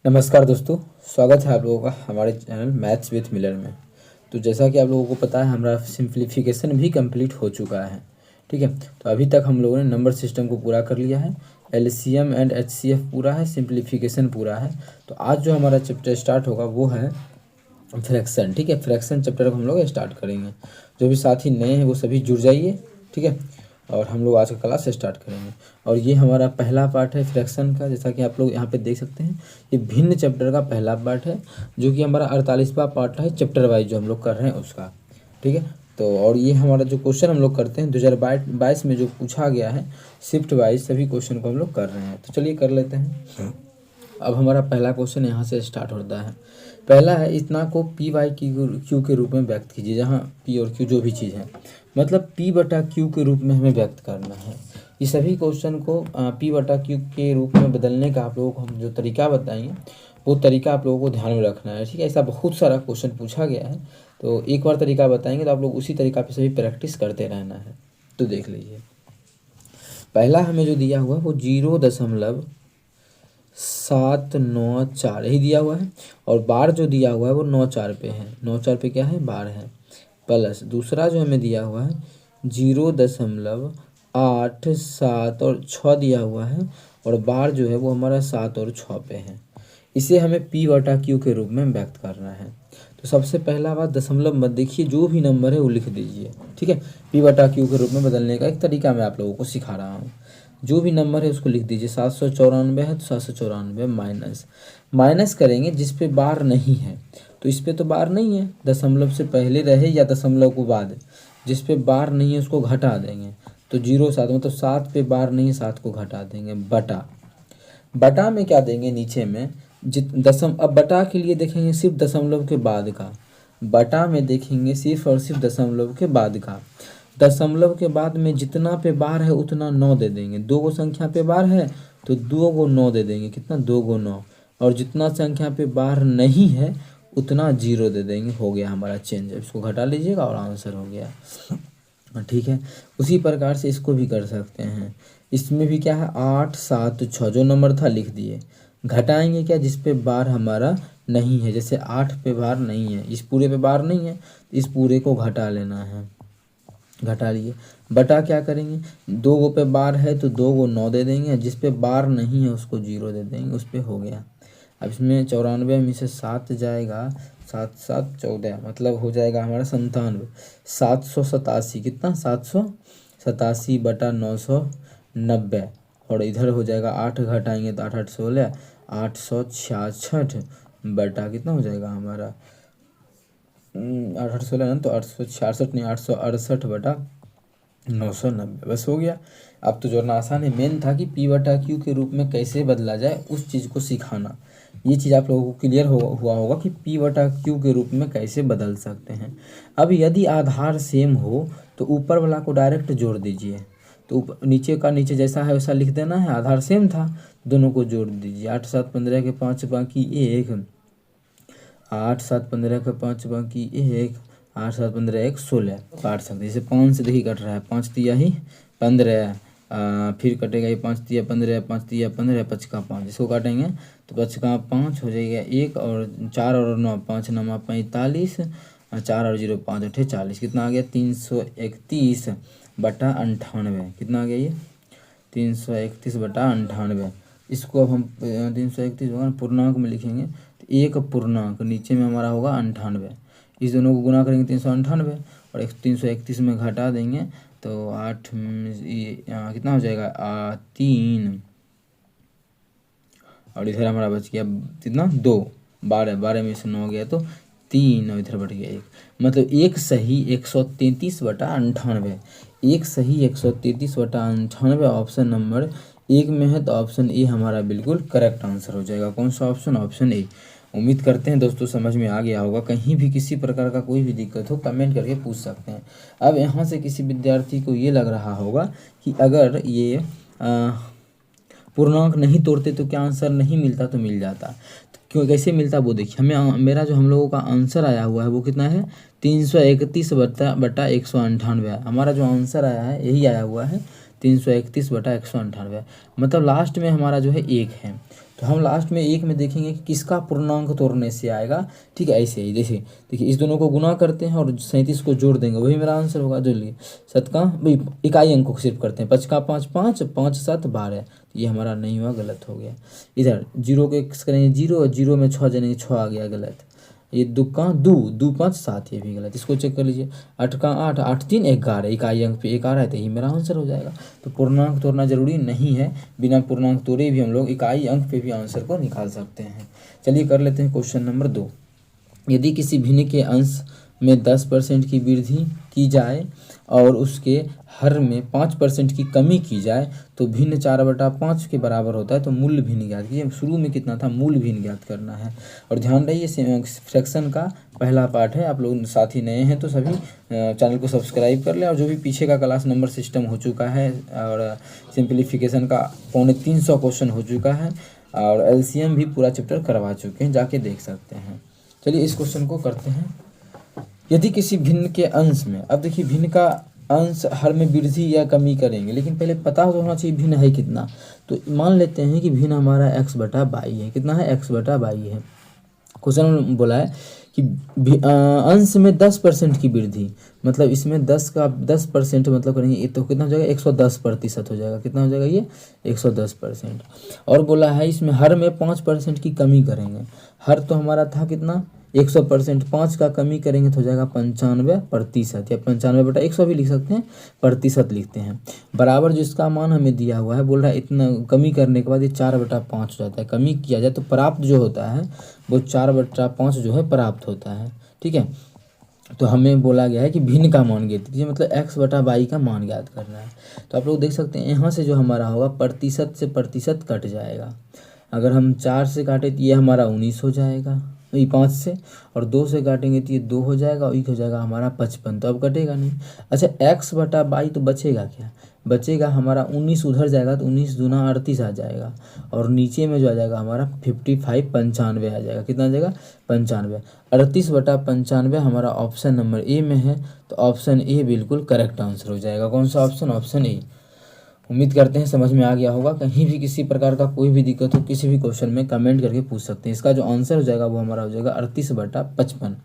नमस्कार दोस्तों, स्वागत है आप लोगों का हमारे चैनल मैथ्स विथ मिलर में। तो जैसा कि आप लोगों को पता है, हमारा सिंप्लीफिकेशन भी कंप्लीट हो चुका है। ठीक है, तो अभी तक हम लोगों ने नंबर सिस्टम को पूरा कर लिया है, एलसीएम एंड एचसीएफ पूरा है, सिंप्लीफिकेशन पूरा है। तो आज जो हमारा चैप्टर स्टार्ट होगा वो है फ्रैक्शन। ठीक है, फ्रैक्शन चैप्टर को हम लोग स्टार्ट करेंगे। जो भी साथी नए हैं वो सभी जुड़ जाइए। ठीक है, और हम लोग आज का क्लास स्टार्ट करेंगे। और ये हमारा पहला पार्ट है फ्रैक्शन का। जैसा कि आप लोग यहाँ पे देख सकते हैं, ये भिन्न चैप्टर का पहला पार्ट है, जो कि हमारा 48वां पार्ट है चैप्टर वाइज जो हम लोग कर रहे हैं उसका। ठीक है, तो और ये हमारा जो क्वेश्चन हम लोग करते हैं 2022 में जो पूछा गया है शिफ्ट वाइज, सभी क्वेश्चन को हम लोग कर रहे हैं। तो चलिए कर लेते हैं। अब हमारा पहला क्वेश्चन यहाँ से स्टार्ट होता है। पहला है, इतना को पी वाई क्यू के रूप में व्यक्त कीजिए। जहाँ पी और क्यू जो भी चीज़ है, मतलब पी बटा क्यू के रूप में हमें व्यक्त करना है। ये सभी क्वेश्चन को पी बटा क्यू के रूप में बदलने का आप लोगों को हम जो तरीका बताएंगे वो तरीका आप लोगों को ध्यान में रखना है। ठीक है, ऐसा बहुत सारा क्वेश्चन पूछा गया है, तो एक बार तरीका बताएंगे तो आप लोग उसी तरीका पे सभी प्रैक्टिस करते रहना है। तो देख लीजिए, पहला हमें जो दिया हुआ है वो 0.794 यही दिया हुआ है, और बार जो दिया हुआ है वो 9 4 पे है। 9 4 पे क्या है, बार है। प्लस दूसरा जो हमें दिया हुआ है 0.87 और 6 दिया हुआ है, और बार जो है वो हमारा 7 और 6 पे है। इसे हमें पी बटा क्यू के रूप में व्यक्त करना है। तो सबसे पहला बात, दशमलव मत देखिए, जो भी नंबर है वो लिख दीजिए। ठीक है, पी बटा क्यू के रूप में बदलने का एक तरीका मैं आप लोगों को सिखा रहा हूँ। जो भी नंबर है उसको लिख दीजिए। 794 है तो 794 माइनस माइनस करेंगे जिस पे बार नहीं है, तो इस पे तो बार नहीं है, दशमलव से पहले रहे या दशमलव को बाद, जिस पे बार नहीं है उसको घटा देंगे। तो 0.7 मतलब 7 पे बार नहीं है, 7 को घटा देंगे। बटा बटा में क्या देंगे, नीचे में अब बटा के लिए देखेंगे सिर्फ दशमलव के बाद का, बटा में देखेंगे सिर्फ और सिर्फ दशमलव के बाद का। दशमलव के बाद में जितना पे बार है उतना 9 दे देंगे। 2 गो संख्या पे बार है तो 2 गो 9 दे देंगे। कितना, 2 गो 9। और जितना संख्या पे बार नहीं है उतना 0 दे देंगे। हो गया हमारा चेंज। इसको घटा लीजिएगा और आंसर हो गया। ठीक है, उसी प्रकार से इसको भी कर सकते हैं। इसमें भी क्या है, 8 7 6 जो नंबर था लिख दिए। घटाएंगे क्या, जिस पे बार हमारा नहीं है। जैसे 8 पे बार नहीं है, इस पूरे पे बार नहीं है, तो इस पूरे को घटा लेना है। घटा लिए। बटा क्या करेंगे, 2 गो पे बार है तो 2 गो 9 दे देंगे, जिस पे बार नहीं है उसको 0 दे देंगे। उस पे हो गया। अब इसमें 94 में से 7 जाएगा, 7 7 14, मतलब हो जाएगा हमारा 97। 787 कितना, 787 बटा 990। और इधर हो जाएगा 8 घटाएंगे तो 8 8 16, 866 बटा कितना हो जाएगा हमारा 8 8 16 ना, तो 866 नहीं, 868 बटा 990। बस हो गया। अब तो जोड़ना आसान है। मेन था कि पी बटा क्यू के रूप में कैसे बदला जाए, उस चीज़ को सिखाना। ये चीज़ आप लोगों को क्लियर हुआ होगा कि पी बटा क्यू के रूप में कैसे बदल सकते हैं। अब यदि आधार सेम हो तो ऊपर वाला को डायरेक्ट जोड़ दीजिए। तो नीचे का नीचे जैसा है वैसा लिख देना है। आधार सेम था, दोनों को जोड़ दीजिए। 8 7 15 के 5 बाकी 1, 8 7 15 के 5 बाकी 1, 8 7 15 1 16 काट सकते। जैसे 5 से देखिए कट रहा है, 5 तिया ही 15, फिर कटेगा ये 5 तिया 15, 5 तिया 15, 5 का 5, इसको काटेंगे तो 5 का 5 हो जाएगा 1, और 4 और 9 5 9 45, 4 और 0 5 8 40। कितना आ गया, 331 बटा 98। कितना आ गया ये, 331 बटा 98। इसको अब हम 331 होगा पूर्णांक में लिखेंगे तो एक पूर्णांक नीचे में हमारा होगा 98। इस दोनों को गुना करेंगे 398 और 331 में घटा देंगे तो 8 कितना हो जाएगा 3, और इधर हमारा बच गया कितना 2, 12 में से 9 गया तो 3, और इधर बढ़ गया 1। मतलब एक सही 133 बटा 98। एक सही 133 बटा 98 ऑप्शन नंबर 1 में है। तो ऑप्शन ए हमारा बिल्कुल करेक्ट आंसर हो जाएगा। कौन सा ऑप्शन, ऑप्शन ए। उम्मीद करते हैं दोस्तों समझ में आ गया होगा। कहीं भी किसी प्रकार का कोई भी दिक्कत हो कमेंट करके पूछ सकते हैं। अब यहाँ से किसी विद्यार्थी को ये लग रहा होगा कि अगर ये पूर्णांक नहीं तोड़ते तो क्या आंसर नहीं मिलता, तो मिल जाता। तो क्यों, कैसे मिलता वो देखिए। हमें मेरा जो हम लोगों का आंसर आया हुआ है वो कितना है, 331 बटा 198। हमारा जो आंसर आया है यही आया हुआ है 331 बटा 198। मतलब लास्ट में हमारा जो है 1 है। तो हम लास्ट में एक में देखेंगे कि किसका पूर्णांक तोड़ने से आएगा। ठीक है, ऐसे ही जैसे देखिए इस दोनों को गुना करते हैं और 37 को जोड़ देंगे, वही मेरा आंसर होगा। जो लिए शतका भाई इकाई अंक को सिर्फ करते हैं, 5 का 5 5 5 7 12, ये हमारा नहीं हुआ, गलत हो गया। इधर जीरो के करेंगे जीरो, और जीरो में 6 जनेंगे, 6 आ गया, गलत। ये दो का दो, 2 5 7, ये भी गलत। इसको चेक कर लीजिए, 8 का 8 8 3 11, इकाई अंक पे 1 आ रहा है, तो यही मेरा आंसर हो जाएगा। तो पूर्णांक तोड़ना जरूरी नहीं है, बिना पूर्णांक तोड़े भी हम लोग इकाई अंक पे भी आंसर को निकाल सकते हैं। चलिए कर लेते हैं क्वेश्चन नंबर 2। यदि किसी भिन्न के अंश में 10% की वृद्धि की जाए और उसके हर में 5% की कमी की जाए तो भिन्न 4/5 के बराबर होता है। तो मूल भिन्न ज्ञात कीजिए। शुरू में कितना था, मूल भिन्न ज्ञात करना है। और ध्यान रहिए फ्रैक्शन का पहला पार्ट है। आप लोग साथी नए हैं तो सभी चैनल को सब्सक्राइब कर लें। और जो भी पीछे का क्लास नंबर सिस्टम हो चुका है और सिंप्लीफिकेशन का 350 क्वेश्चन हो चुका है और एलसीएम भी पूरा चैप्टर करवा चुके हैं, जाके देख सकते हैं। चलिए इस क्वेश्चन को करते हैं। यदि किसी भिन्न के अंश में, अब देखिए भिन्न का अंश हर में वृद्धि या कमी करेंगे, लेकिन पहले पता होना चाहिए भिन्न है कितना। तो मान लेते हैं कि भिन्न हमारा x/22 है। कितना है, x/22 है। क्वेश्चन में बोला है कि अंश में 10% की वृद्धि, मतलब इसमें 10% मतलब करेंगे ये तो कितना हो जाएगा, 110% हो जाएगा। कितना हो जाएगा ये, 110%। और बोला है इसमें हर में 5% की कमी करेंगे। हर तो हमारा था कितना, 100%, 5 का कमी करेंगे तो हो जाएगा 95%, या 95/100 भी लिख सकते हैं, प्रतिशत लिखते हैं। बराबर जो इसका मान हमें दिया हुआ है, बोल रहा है इतना कमी करने के बाद ये 4/5 हो जाता है। कमी किया जाए तो प्राप्त जो होता है वो 4/5 जो है प्राप्त होता है। ठीक है, तो हमें बोला गया है कि भिन्न का मान ज्ञात कीजिए, मतलब x/22 का मान ज्ञात करना है। तो आप लोग देख सकते हैं यहाँ से जो हमारा होगा प्रतिशत से प्रतिशत कट जाएगा। अगर हम 4 से काटे तो ये हमारा 19 हो जाएगा, ये 5 से, और 2 से काटेंगे तो ये 2 हो जाएगा, और 1 हो जाएगा हमारा 55। तो अब कटेगा नहीं। अच्छा x/22 तो बचेगा क्या, बचेगा हमारा 19 उधर जाएगा तो 19 दूना 38 आ जाएगा, और नीचे में जो आ जाएगा हमारा 55 95 आ जाएगा। कितना आ जाएगा, 95। 38/95 हमारा ऑप्शन नंबर ए में है। तो ऑप्शन ए बिल्कुल करेक्ट आंसर हो जाएगा। कौन सा ऑप्शन, ऑप्शन ए। उम्मीद करते हैं समझ में आ गया होगा। कहीं भी किसी प्रकार का कोई भी दिक्कत हो किसी भी क्वेश्चन में कमेंट करके पूछ सकते हैं। इसका जो आंसर हो जाएगा वो हमारा हो जाएगा 38/55।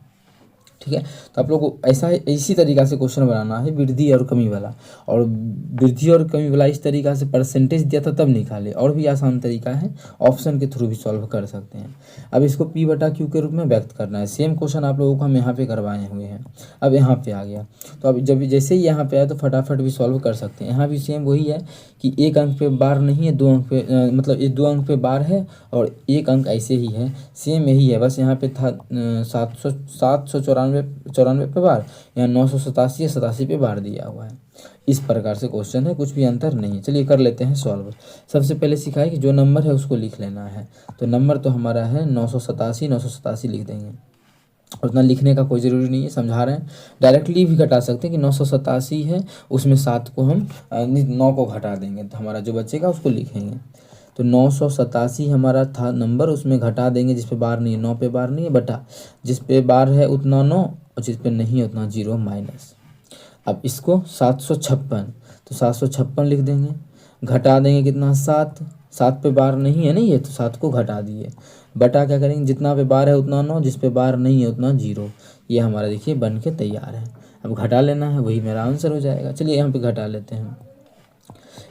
ठीक है, तो आप लोग को ऐसा इसी तरीका से क्वेश्चन बनाना है, वृद्धि और कमी वाला। और वृद्धि और कमी वाला इस तरीका से परसेंटेज दिया था तब निकाले। और भी आसान तरीका है, ऑप्शन के थ्रू भी सॉल्व कर सकते हैं। अब इसको P/Q के रूप में व्यक्त करना है। सेम क्वेश्चन आप लोगों को हम यहाँ पे करवाए हुए हैं। अब यहाँ पे आ गया, तो अब जब जैसे ही यहाँ पे आया तो फटाफट भी सॉल्व कर सकते हैं। यहाँ भी सेम वही है कि 1 अंक पे बार नहीं है, 2 अंक पे मतलब ये 2 अंक पे बार है और 1 अंक ऐसे ही है। सेम यही है, बस यहाँ पे था 794 पे बार, यहाँ 987 87 पे बार दिया हुआ है। इस प्रकार से क्वेश्चन है, कुछ भी अंतर नहीं है। चलिए कर लेते हैं सॉल्व। सबसे पहले सीखा है कि जो नंबर है उसको लिख लेना है। तो नंबर तो हमारा है 987 लिख देंगे। उतना लिखने का कोई ज़रूरी नहीं है, समझा रहे हैं। डायरेक्टली भी घटा सकते हैं कि 987 है, उसमें 7 को हम 9 को घटा देंगे तो हमारा जो बचेगा उसको लिखेंगे। तो 987 हमारा था नंबर, उसमें घटा देंगे जिस पे बार नहीं है, 9 पे बार नहीं है, बटा जिस पे बार है उतना 9 और जिस पे नहीं है उतना 0 माइनस। अब इसको 756, तो 756 लिख देंगे। घटा देंगे कितना, 7 पे बार नहीं है ना ये, तो 7 को घटा दिए। बटा क्या करेंगे, जितना पे बार है उतना 9, जिस पे बार नहीं है उतना 0। ये हमारा देखिए बन के तैयार है। अब घटा लेना है, वही मेरा आंसर हो जाएगा। चलिए यहाँ पे घटा लेते हैं।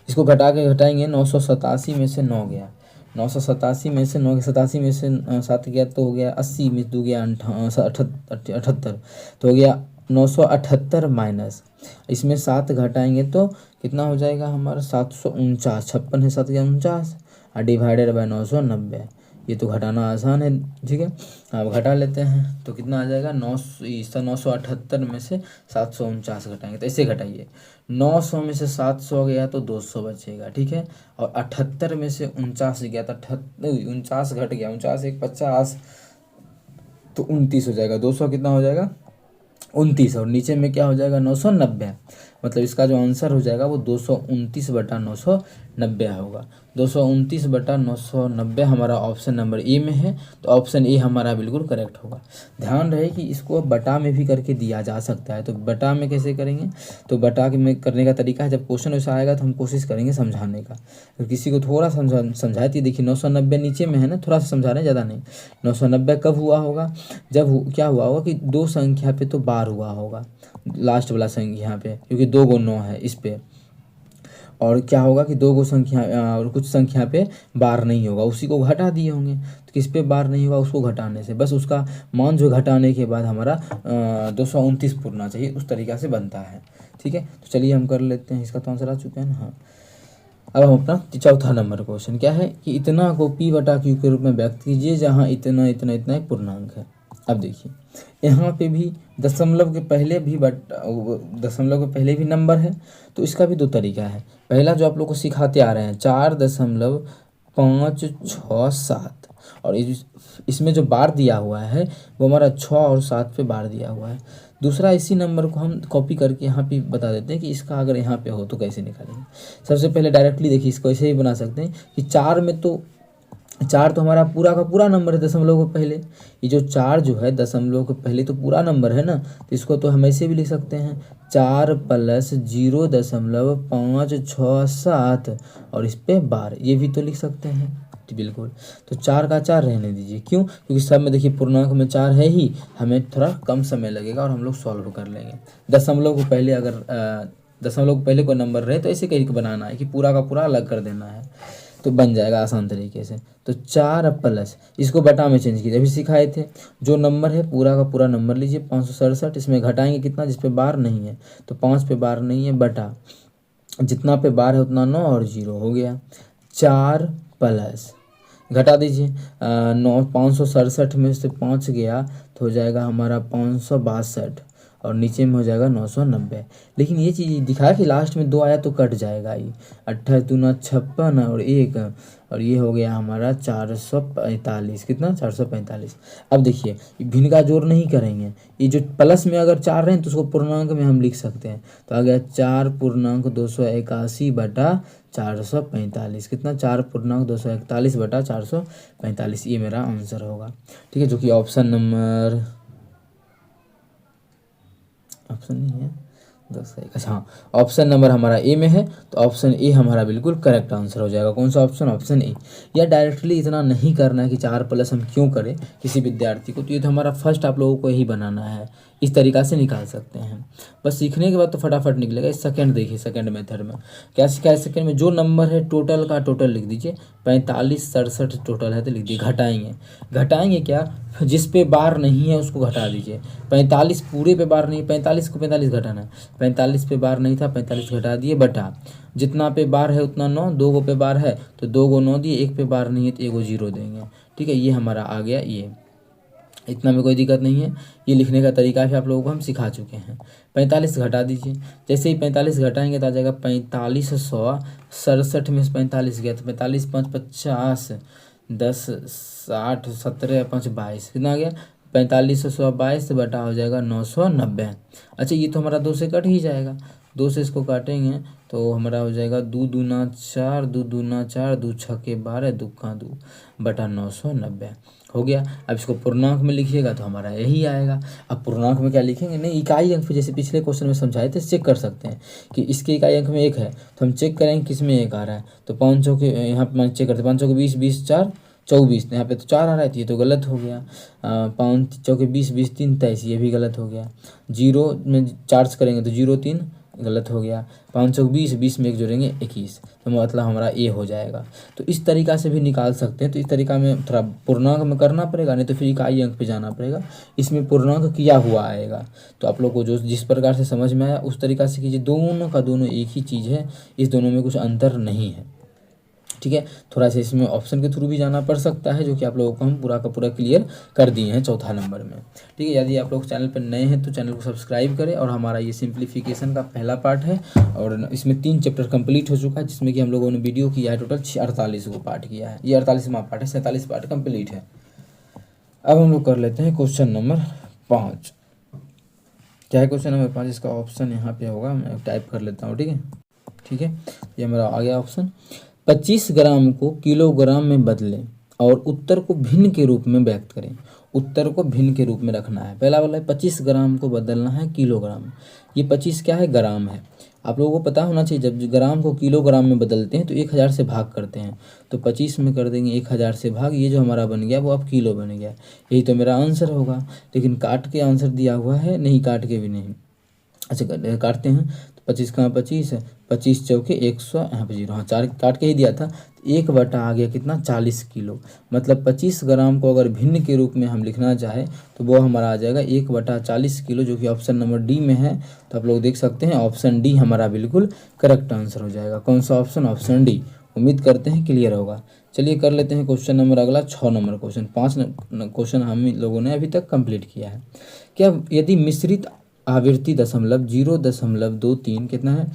इसको घटा के घटाएंगे, 987 में से 9 गया, 987 में से 9 87 में से 7 गया तो हो गया 80 में 2 गया 78, तो हो गया 978 माइनस इसमें 7 घटाएंगे तो कितना हो जाएगा हमारा 749। 56 है 7 गया 49 और डिवाइडेड बाय 990। ये तो घटाना आसान है। ठीक है, अब घटा लेते हैं तो कितना आ जाएगा, 978 में से 749 घटाएंगे तो ऐसे घटाइए। 900 में से 700 गया तो 200 बचेगा। ठीक है, और 78 में से 49 गया तो 49 घट गया, 49 1 50 तो 29 हो जाएगा। 200 कितना हो जाएगा, 29, और नीचे में क्या हो जाएगा 990। मतलब इसका जो आंसर हो जाएगा वो 229/990 होगा। 229/990 हमारा ऑप्शन नंबर ए में है, तो ऑप्शन ए हमारा बिल्कुल करेक्ट होगा। ध्यान रहे कि इसको बटा में भी करके दिया जा सकता है, तो बटा में कैसे करेंगे, तो बटा के में करने का तरीका है, जब क्वेश्चन वैसा आएगा तो हम कोशिश करेंगे समझाने का। तो किसी को थोड़ा समझाए तो देखिए 990 नीचे में है ना, थोड़ा सा समझा रहे हैं, ज़्यादा नहीं। 990 कब हुआ होगा, जब क्या हुआ होगा कि दो संख्या पे तो बार हुआ होगा, लास्ट वाला संख्या यहाँ पे, क्योंकि 2 × 9 है इस पे। और क्या होगा कि 2 संख्या और कुछ संख्या पे बार नहीं होगा, उसी को घटा दिए होंगे। तो किस पे बार नहीं होगा, उसको घटाने से, बस उसका मान जो घटाने के बाद हमारा 229 पूरना चाहिए, उस तरीक़ा से बनता है। ठीक है, तो चलिए हम कर लेते हैं, इसका तो आंसर आ चुका है ना। हाँ, अब हम अपना चौथा नंबर क्वेश्चन क्या है कि इतना को P/Q के रूप में व्यक्त कीजिए जहाँ इतना इतना इतना एक पूर्णांक है। अब देखिए यहाँ पे भी दशमलव के पहले भी नंबर है, तो इसका भी दो तरीका है। पहला जो आप लोग को सिखाते आ रहे हैं 4.567, और इसमें जो बार दिया हुआ है वो हमारा 6 और 7 पे बार दिया हुआ है। दूसरा इसी नंबर को हम कॉपी करके यहाँ पे बता देते हैं कि इसका अगर यहाँ पे हो तो कैसे निकालेंगे। सबसे पहले डायरेक्टली देखिए, इसको ऐसे ही बना सकते हैं कि 4 में तो 4 तो हमारा पूरा का पूरा नंबर है दशमलव के पहले। ये जो 4 जो है दशमलव के पहले तो पूरा नंबर है ना, तो इसको तो हम ऐसे भी लिख सकते हैं 4 + 0.567 और इस पे बार, ये भी तो लिख सकते हैं। बिल्कुल, तो 4 का 4 रहने दीजिए, क्यों, क्योंकि सब में देखिए पूर्णांक में 4 है ही, हमें थोड़ा कम समय लगेगा और हम लोग सॉल्व कर लेंगे। दशमलव को पहले अगर दशमलव को पहले कोई नंबर रहे तो ऐसे कहीं बनाना है कि पूरा का पूरा अलग कर देना है, तो बन जाएगा आसान तरीके से। तो 4 प्लस इसको बटा में चेंज कीजिए, अभी सिखाए थे। जो नंबर है पूरा का पूरा नंबर लीजिए 567, इसमें घटाएंगे कितना, जिस पे बार नहीं है, तो 5 पे बार नहीं है, बटा जितना पे बार है उतना 9 और 0 हो गया। 4 प्लस घटा दीजिए 9, 567 में से 5 गया तो हो जाएगा हमारा 562 और नीचे में हो जाएगा 990। लेकिन ये चीज़ दिखाया कि लास्ट में 2 आया तो कट जाएगा, ये 28 दूना 56 और 1, और ये हो गया हमारा 445। कितना, 445। अब देखिए भिन्न का जोड़ नहीं करेंगे, ये जो प्लस में अगर 4 रहे हैं तो उसको पूर्णांक में हम लिख सकते हैं, तो आ गया 4.281/445। कितना, 4.241/445, ये मेरा आंसर होगा। ठीक है, जो कि ऑप्शन नहीं है 10 का 1। अच्छा हाँ, ऑप्शन नंबर हमारा ए में है, तो ऑप्शन ए हमारा बिल्कुल करेक्ट आंसर हो जाएगा। कौन सा ऑप्शन, ऑप्शन ए। या डायरेक्टली इतना नहीं करना है कि 4 प्लस हम क्यों करें किसी विद्यार्थी को, तो ये तो हमारा फर्स्ट आप लोगों को यही बनाना है, इस तरीक़ा से निकाल सकते हैं। बस सीखने के बाद तो फटाफट निकलेगा। इस सेकंड देखिए, सेकंड मेथड में क्या सिखाया, सेकंड में जो नंबर है टोटल का टोटल लिख दीजिए। 45 67 टोटल है तो लिख दीजिए। घटाएंगे क्या, जिस पे बार नहीं है उसको घटा दीजिए। 45 पूरे पे बार नहीं, 45 को 45 घटाना है, 45 पे बार नहीं था 45 घटा दिए, बटा जितना पे बार है उतना 9, 2 गो पे बार है तो 2 गो 9 दिए, 1 पे बार नहीं है तो 1 गो 0 देंगे। ठीक है, ये हमारा आ गया, ये इतना में कोई दिक्कत नहीं है। ये लिखने का तरीका भी आप लोगों को हम सिखा चुके हैं। 45 घटा दीजिए, जैसे ही 45 घटाएंगे तो आ जाएगा 4567 में से 45 गया तो 45 5 50, 10 60 17 5 22, कितना आ गया 4522 बटा हो जाएगा 990। अच्छा ये तो हमारा 2 से कट ही जाएगा, 2 से इसको काटेंगे तो हमारा हो जाएगा 2 दूना 4, 2 दूना 4, 2 छक्के 12, 2 का 2 बटा 990 हो गया। अब इसको पूर्णांक में लिखिएगा तो हमारा यही आएगा। अब पूर्णांक में क्या लिखेंगे, नहीं इकाई अंक पे, जैसे पिछले क्वेश्चन में समझाए थे, चेक कर सकते हैं कि इसके इकाई अंक में 1 है तो हम चेक करेंगे किस में 1 आ रहा है। तो 5 चौके यहाँ पर चेक करते, 5 चौके 20, 20 4 24, यहाँ पे तो 4 आ रहा है तो ये तो गलत हो गया। 5 चौके 20, 20 3 23, ये भी गलत हो गया। 0 में 4 करेंगे तो 0 3 गलत हो गया। 5 चौके 20, 20 में 1 जोड़ेंगे 21, तो मतलब हमारा ए हो जाएगा। तो इस तरीक़ा से भी निकाल सकते हैं। तो इस तरीक़ा में थोड़ा पूर्णांक में करना पड़ेगा, नहीं तो फिर इकाई अंक पे जाना पड़ेगा। इसमें पूर्णांक किया हुआ आएगा। तो आप लोग को जो जिस प्रकार से समझ में आया उस तरीक़ा से कीजिए। दोनों का दोनों एक ही चीज़ है, इस दोनों में कुछ अंतर नहीं है। ठीक है, थोड़ा सा इसमें ऑप्शन के थ्रू भी जाना पड़ सकता है, जो कि आप लोगों को हम पूरा का पूरा क्लियर कर दिए हैं चौथा नंबर में। ठीक है, यदि आप लोग चैनल पर नए हैं तो चैनल को सब्सक्राइब करें। और हमारा ये सिंप्लीफिकेशन का पहला पार्ट है और इसमें 3 चैप्टर कंप्लीट हो चुका है, जिसमें कि हम लोगों ने वीडियो किया है टोटल 48 को पार्ट किया है। ये 48वां पार्ट है, 47 पार्ट कंप्लीट है। अब हम लोग कर लेते हैं क्वेश्चन नंबर 5। क्या है क्वेश्चन नंबर 5, इसका ऑप्शन यहाँ पे होगा, मैं टाइप कर लेता हूँ। ठीक है, ठीक है, ये मेरा आ गया ऑप्शन। 25 ग्राम को किलोग्राम में बदलें और उत्तर को भिन्न के रूप में व्यक्त करें। उत्तर को भिन्न के रूप में रखना है। पहला वाला है 25 ग्राम को बदलना है किलोग्राम में। ये 25 क्या है, ग्राम है। आप लोगों को पता होना चाहिए, जब ग्राम को किलोग्राम में बदलते हैं तो 1000 से भाग करते हैं। तो 25 में कर देंगे 1000 से भाग, ये जो हमारा बन गया वो अब किलो बन गया। यही तो मेरा आंसर होगा। लेकिन काट के आंसर दिया हुआ है, नहीं काट के भी नहीं। अच्छा काटते हैं तो 25 कहाँ 25 है, 25 चौके 100, यहाँ पे 0, हाँ 4 काट के ही दिया था। 1 बटा आ गया कितना, 40 किलो। मतलब 25 ग्राम को अगर भिन्न के रूप में हम लिखना चाहे तो वो हमारा आ जाएगा 1/40 किलो, जो कि ऑप्शन नंबर डी में है। तो आप लोग देख सकते हैं ऑप्शन डी हमारा बिल्कुल करेक्ट आंसर हो जाएगा। कौन सा ऑप्शन, ऑप्शन डी। उम्मीद करते हैं क्लियर होगा। चलिए कर लेते हैं क्वेश्चन नंबर अगला 6 नंबर क्वेश्चन। 5 क्वेश्चन हम लोगों ने अभी तक कंप्लीट किया है। क्या यदि मिश्रित आवृत्ति 0.23 कितना है,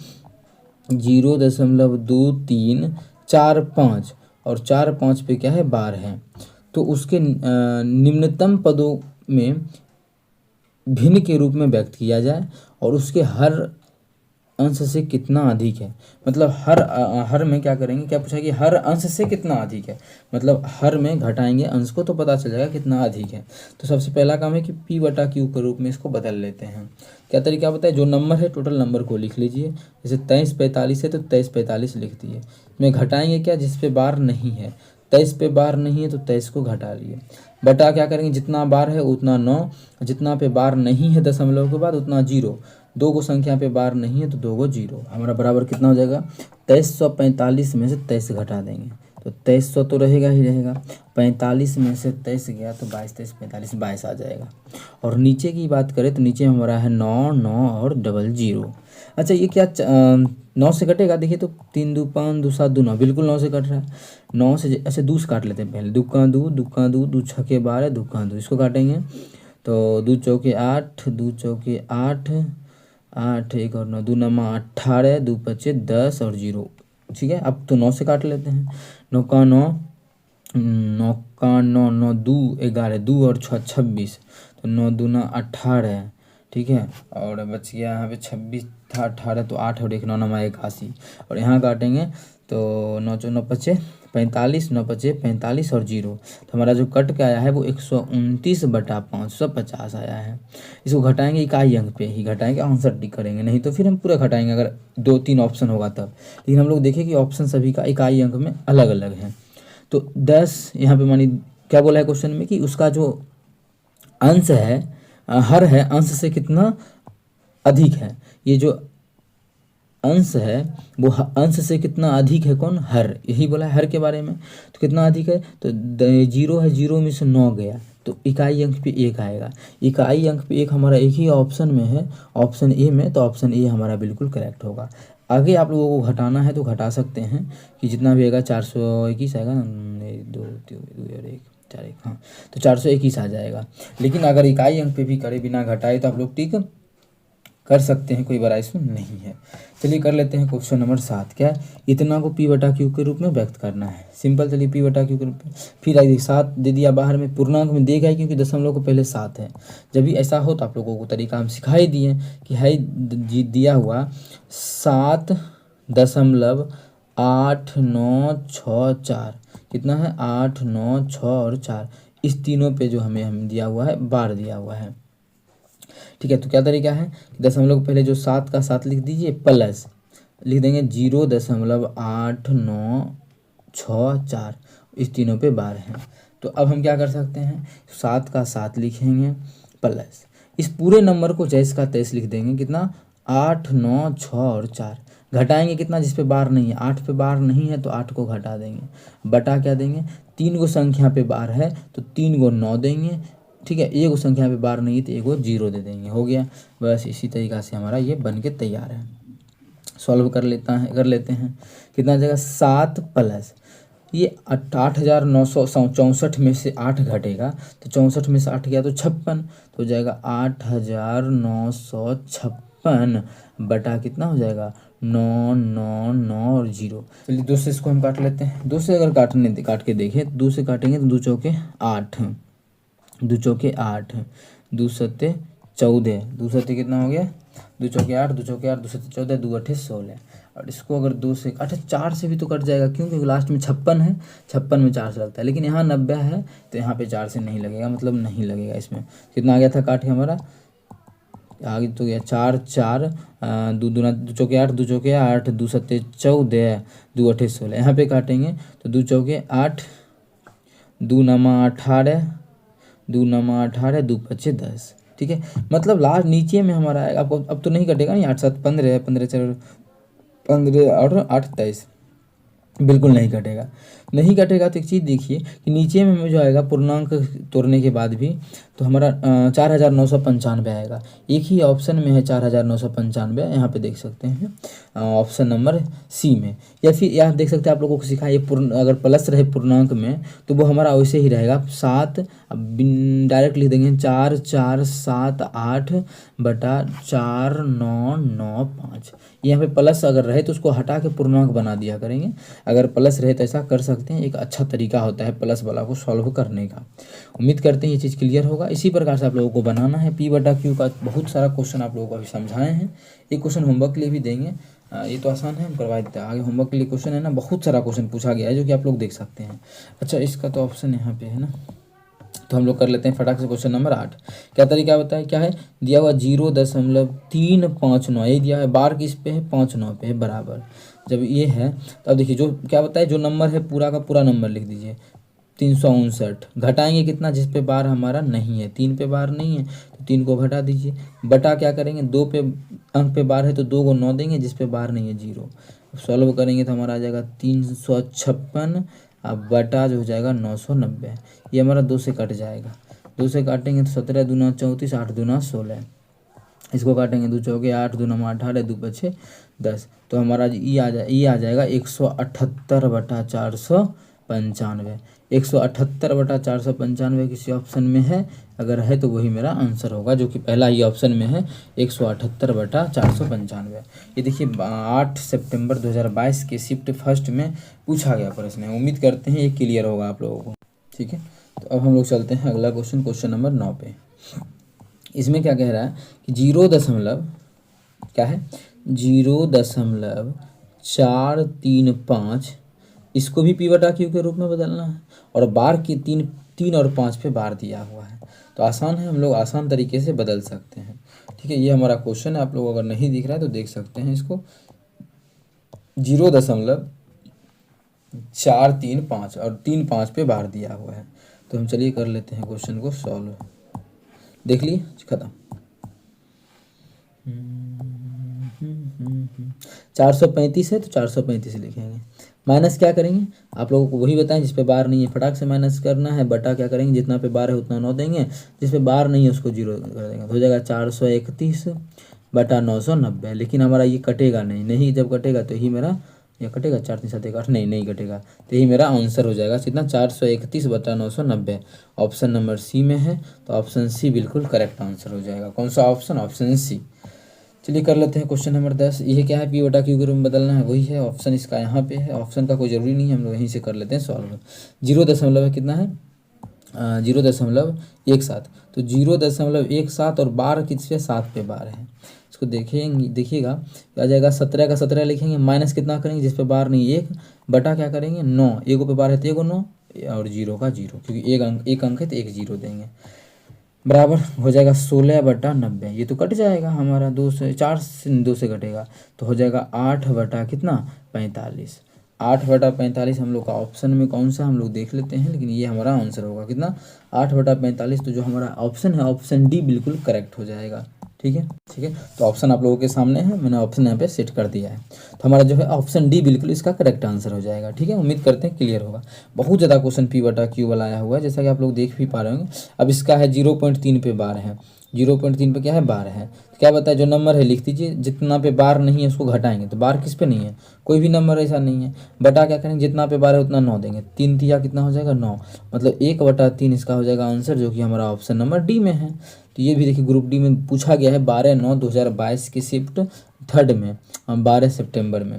0.2345 और 4 5 पे क्या है, बार है, तो उसके निम्नतम पदों में भिन्न के रूप में व्यक्त किया जाए और उसके हर अंश से कितना अधिक है। मतलब हर में क्या करेंगे, क्या पूछा कि हर अंश से कितना अधिक है, मतलब हर में घटाएंगे अंश को तो पता चल जाएगा कितना अधिक है। तो सबसे पहला काम है कि P/Q के रूप में इसको बदल लेते हैं। क्या तरीका बताए, जो नंबर है टोटल नंबर को लिख लीजिए। जैसे 2345 है तो 2345 लिख दिए। में घटाएंगे क्या, जिस पे बार नहीं है, 23 पे बार नहीं है तो 23 को घटा लिए। बटा क्या करेंगे, जितना बार है उतना 9, जितना पे बार नहीं है दशमलव के बाद उतना 0। 2 को संख्या पे बार नहीं है तो 2 को 0, हमारा बराबर कितना हो जाएगा, 2345 में से 23 घटा देंगे तो 2300 तो रहेगा ही रहेगा। 45 में से 23 गया तो 22 23 45 22 आ जाएगा। और नीचे की बात करें तो नीचे हमारा है 9 9 और 00। अच्छा ये क्या 9 से कटेगा, देखिए तो 3 2 5 2 7 2 9, बिल्कुल 9 से कट रहा है। 9 से अच्छा 2 से काट लेते हैं पहले। 2 का 2, 2 का 2, 2 छके 12, 2 का 2, इसको काटेंगे तो 2 चौके 8, 2 चौके 8, 8 1 और 9, 2 नमा 18, 2 पचे 10 और 0। ठीक है, अब तो 9 से काट लेते हैं। 9 का 9, 9 का 9, 9 2 11, 2 और 6 26, तो 9 दूना 18। ठीक है, और बच गया यहाँ पे 26 था, 18 तो 8 और 1 9 नमा 81। और यहाँ काटेंगे तो 9 9 पचे 45, 9 पचे 45 और 0। तो हमारा जो कट के आया है वो 129/550 आया है। इसको घटाएंगे इकाई अंक पे ही घटाएंगे, आंसर टिक करेंगे, नहीं तो फिर हम पूरा घटाएंगे अगर 2 3 ऑप्शन होगा तब। लेकिन हम लोग देखें कि ऑप्शन सभी का इकाई अंक में अलग अलग है। तो 10 यहाँ पे मानी क्या बोला है क्वेश्चन में कि उसका जो अंश है, हर है, अंश से कितना अधिक है। ये जो अंश है वो अंश से कितना अधिक है, कौन, हर, यही बोला है हर के बारे में। तो कितना अधिक है, तो 0 है, 0 में से 9 गया तो इकाई अंक पे 1 आएगा। इकाई अंक पे 1 हमारा एक ही ऑप्शन में है, ऑप्शन ए में, तो ऑप्शन ए हमारा बिल्कुल करेक्ट होगा। आगे आप लोगों को घटाना है तो घटा सकते हैं कि जितना भी आएगा 421 आएगा, 1 2 3 और 1 4 1, हाँ तो 421 आ जाएगा। लेकिन अगर इकाई अंक पे भी करे बिना घटाए तो आप लोग टिक कर सकते हैं, कोई बड़ा इशू नहीं है। चलिए कर लेते हैं क्वेश्चन नंबर 7। क्या है, इतना को P/Q के रूप में व्यक्त करना है। सिंपल, चलिए P/Q के रूप में। फिर आइए 7 दे दिया बाहर में, पूर्णांक में देगा ही क्योंकि दशमलव को पहले 7 है। जब भी ऐसा हो तो आप लोगों को तरीका हम सिखाई दिए कि है दिया हुआ 7.896 कितना है, 8 9 6 और 4, इस तीनों पे जो हमें दिया हुआ है बार दिया हुआ है। ठीक है, तो क्या तरीका है, दशमलव को पहले जो 7 का 7 लिख दीजिए, प्लस लिख देंगे 0.896, इस तीनों पे बार है। तो अब हम क्या कर सकते हैं, 7 का 7 लिखेंगे प्लस इस पूरे नंबर को जैसे का तैसे लिख देंगे, कितना 8 9 6 और 4। घटाएंगे कितना, जिस पे बार नहीं है, 8 पे बार नहीं है तो 8 को घटा देंगे, बटा क्या देंगे, 3 को संख्या पे बार है तो 3 को 9 देंगे। ठीक है, एक संख्या पे बार नहीं है तो एक 0 दे देंगे, हो गया। बस इसी तरीक़ा से हमारा ये बन के तैयार है। सॉल्व कर लेते हैं कितना जगह 7 प्लस ये 8,964 में से 8 घटेगा तो 64 में से 8 गया तो 56, तो हो जाएगा 8,956 बटा कितना हो जाएगा 9 9 9 और 0। चलिए 2 से इसको हम काट लेते हैं। 2 से अगर काट के देखें तो 2 से काटेंगे तो 2 चौके 8, 2 चौके 8, 2 सत्ते 14, 2 सत्ते कितना हो गया, 2 चौके 8, 2 चौके 8, 2 सत्ते 14, 2 अट्ठे 16। और इसको अगर 2 से, अच्छा 4 से भी तो कट जाएगा, क्योंकि लास्ट में 56 है, 56 में 4 से लगता है, लेकिन यहाँ 90 है तो यहाँ पे 4 से नहीं लगेगा, मतलब नहीं लगेगा। इसमें कितना आ गया था काट के हमारा, आगे तो गया 4 4, 2 दूना 2 चौके 8, 2 चौके 8, 2 सत्ते 14, 2 अट्ठे 16। यहाँ पे काटेंगे तो 2 चौके 8, 2 नमा 18, 2 नमा 18, 2 पच्चे 10। ठीक है, मतलब लास्ट नीचे में हमारा आएगा, आपको अब तो नहीं कटेगा, नहीं 8 7 15, 15 4 15 और 8 23, बिल्कुल नहीं कटेगा। नहीं कटेगा तो एक चीज़ देखिए कि नीचे में जो आएगा पूर्णांक तोड़ने के बाद भी तो हमारा 4995 आएगा। एक ही ऑप्शन में है 4995, यहाँ पे देख सकते हैं ऑप्शन नंबर सी में। या फिर यहाँ देख सकते हैं आप लोगों को सिखाइए अगर प्लस रहे पूर्णांक में तो वो हमारा वैसे ही रहेगा 7, अब डायरेक्ट लिख देंगे 4 4 7 8 बटा 4 9 9 5। यहाँ पे प्लस अगर रहे तो उसको हटा के पूर्णांक बना दिया करेंगे, अगर प्लस रहे तो ऐसा कर सकते हैं। एक अच्छा तरीका होता है प्लस वाला को सॉल्व करने का। उम्मीद करते हैं ये चीज़ क्लियर होगा। इसी प्रकार से आप लोगों को बनाना है पी बटा क्यू का बहुत सारा क्वेश्चन आप लोगों को अभी समझाए हैं। एक क्वेश्चन होमवर्क के लिए भी देंगे, ये तो आसान है, हम करवा देते हैं। आगे होमवर्क के लिए क्वेश्चन है ना, बहुत सारा क्वेश्चन पूछा गया है जो कि आप लोग देख सकते हैं। अच्छा, इसका तो ऑप्शन यहाँ पे है ना, तो हम लोग कर लेते हैं फटाक से क्वेश्चन नंबर 8। क्या तरीका बताए, क्या है दिया हुआ 0.359, यही दिया है, बार किस पे है 5 9 पे है बराबर। जब ये है तो अब देखिए जो क्या बताए, जो नंबर है पूरा का पूरा नंबर लिख दीजिए 359, घटाएंगे कितना, जिस पे बार हमारा नहीं है, 3 पे बार नहीं है तो 3 को घटा दीजिए, बटा क्या करेंगे 2 पे अंक पे बार है तो 2 को 9 देंगे, जिस पे बार नहीं है 0। सॉल्व करेंगे तो हमारा आ जाएगा 356, अब बटा जो हो जाएगा 990। ये हमारा 2 से कट जाएगा, 2 से काटेंगे तो 17 दूना 34, 8 दूना 16। इसको काटेंगे 2 चौके 8, 2 नमा 18, 2 पछे 10। तो हमारा ये आ जाएगा 178 बटा 495। 178 बटा 495 किसी ऑप्शन में है, अगर है तो वही मेरा आंसर होगा, जो कि पहला ही ऑप्शन में है 178 बटा 495। ये देखिए 8 सितंबर 2022 के शिफ्ट फर्स्ट में पूछा गया प्रश्न है। उम्मीद करते हैं ये क्लियर होगा आप लोगों को। ठीक है, तो अब हम लोग चलते हैं अगला क्वेश्चन, क्वेश्चन नंबर 9 पे। इसमें क्या कह रहा है कि 0.435, इसको भी पी बटा क्यू के रूप में बदलना है, और बार की 3 और 5 पे बार दिया हुआ है, तो आसान है, हम लोग आसान तरीके से बदल सकते हैं। ठीक है, ये हमारा क्वेश्चन है, आप लोग अगर नहीं दिख रहा है तो देख सकते हैं इसको। 0.435 और 3 5 पे बार दिया हुआ है, तो हम चलिए कर लेते हैं क्वेश्चन को सॉल्व। देख लिए, खत्म। 435 है तो 435 लिखेंगे, माइनस क्या करेंगे आप लोगों को वही बताएं, जिस पे बार नहीं है फटाक से माइनस करना है, बटा क्या करेंगे जितना पे बार है उतना 9 देंगे, जिस पे बार नहीं है उसको 0 कर देंगे, तो हो जाएगा 431 बटा 990। लेकिन हमारा ये कटेगा नहीं, जब कटेगा तो ही मेरा ये कटेगा, 4 3 7 1 8, नहीं कटेगा, तो यही मेरा आंसर हो जाएगा कितना, 431 बटा 990। ऑप्शन नंबर सी में है, तो ऑप्शन सी बिल्कुल करेक्ट आंसर हो जाएगा। कौन सा ऑप्शन, ऑप्शन सी। चलिए कर लेते हैं क्वेश्चन नंबर 10। ये क्या है, पी बटा क्यू के रूप में बदलना है, वही है ऑप्शन, इसका यहाँ पे है, ऑप्शन का कोई ज़रूरी नहीं है, हम लोग यहीं से कर लेते हैं सॉल्व। 0 कितना है 0.17, तो 0.17 और बार किस पे 7 पे बार है, इसको देखिएगा आ जाएगा 17 का 17 लिखेंगे, माइनस कितना करेंगे जिस पे बार नहीं 1, बटा क्या करेंगे 9, 1 पे बार है तो 1 9 और 0 का 0, क्योंकि एक अंक है तो 1 0 देंगे, बराबर हो जाएगा 16 बटा 90। ये तो कट जाएगा हमारा 2 से, 4 से 2 से कटेगा, तो हो जाएगा 8 बटा कितना 45। 8 बटा 45 हम लोग का ऑप्शन में कौन सा हम लोग देख लेते हैं, लेकिन ये हमारा आंसर होगा कितना 8 बटा 45। तो जो हमारा ऑप्शन है ऑप्शन डी बिल्कुल करेक्ट हो जाएगा। ठीक है, तो ऑप्शन आप लोगों के सामने है, मैंने ऑप्शन यहाँ पे सेट कर दिया है, तो हमारा जो है ऑप्शन डी बिल्कुल इसका करेक्ट आंसर हो जाएगा। ठीक है, उम्मीद करते हैं क्लियर होगा। बहुत ज़्यादा क्वेश्चन पी बटा क्यू वाला आया हुआ है, जैसा कि आप लोग देख भी पा रहे होंगे। अब इसका है 0.3 पे बार है, 0.3 पे क्या है बार है, तो क्या बताए जो नंबर है लिख दीजिए, जितना पे बार नहीं है उसको घटाएंगे, तो बार किस पे नहीं है, कोई भी नंबर ऐसा नहीं है, बटा क्या करेंगे जितना पे बार है उतना 9 देंगे, 3 तिया कितना हो जाएगा 9, मतलब 1 बटा 3 इसका हो जाएगा आंसर, जो कि हमारा ऑप्शन नंबर डी में है। तो ये भी देखिए ग्रुप डी में पूछा गया है 12/9/2022 की शिफ्ट थर्ड में 12 सितंबर में।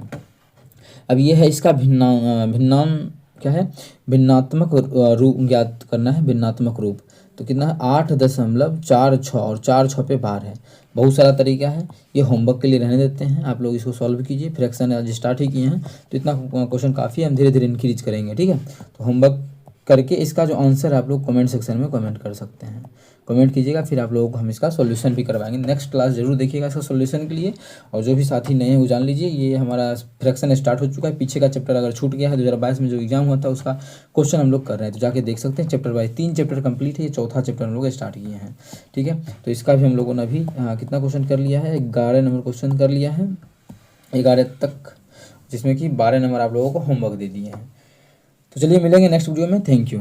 अब ये है इसका भिन्नान क्या है, भिन्नात्मक रूप ज्ञात करना है, भिन्नात्मक रूप। तो कितना है 8.46 और 4 6 पे बार है। बहुत सारा तरीका है, ये होमवर्क के लिए रहने देते हैं, आप लोग इसको सॉल्व कीजिए। फ्रैक्शन आज स्टार्ट ही किए हैं तो इतना क्वेश्चन काफ़ी है, हम धीरे धीरे इंक्रीज करेंगे, ठीक है। तो होमवर्क करके इसका जो आंसर है आप लोग कमेंट सेक्शन में कमेंट कर सकते हैं, कमेंट कीजिएगा, फिर आप लोगों को हम इसका सॉल्यूशन भी करवाएंगे। नेक्स्ट क्लास जरूर देखिएगा इसका सॉल्यूशन के लिए। और जो भी साथी नए हैं वो जान लीजिए, ये हमारा फ्रैक्शन स्टार्ट हो चुका है। पीछे का चैप्टर अगर छूट गया है 2022 में जो एग्जाम हुआ था उसका क्वेश्चन हम लोग कर रहे हैं, तो जाके देख सकते हैं। चैप्टर वाइज 3 चैप्टर कंप्लीट है, ये चौथा चैप्टर हम लोग स्टार्ट किए हैं, ठीक है। तो इसका भी हम लोगों ने अभी कितना क्वेश्चन कर लिया है, 11 नंबर क्वेश्चन कर लिया है, 11 तक, जिसमें कि 12 नंबर आप लोगों को होमवर्क दे दिए हैं। तो चलिए मिलेंगे नेक्स्ट वीडियो में, थैंक यू।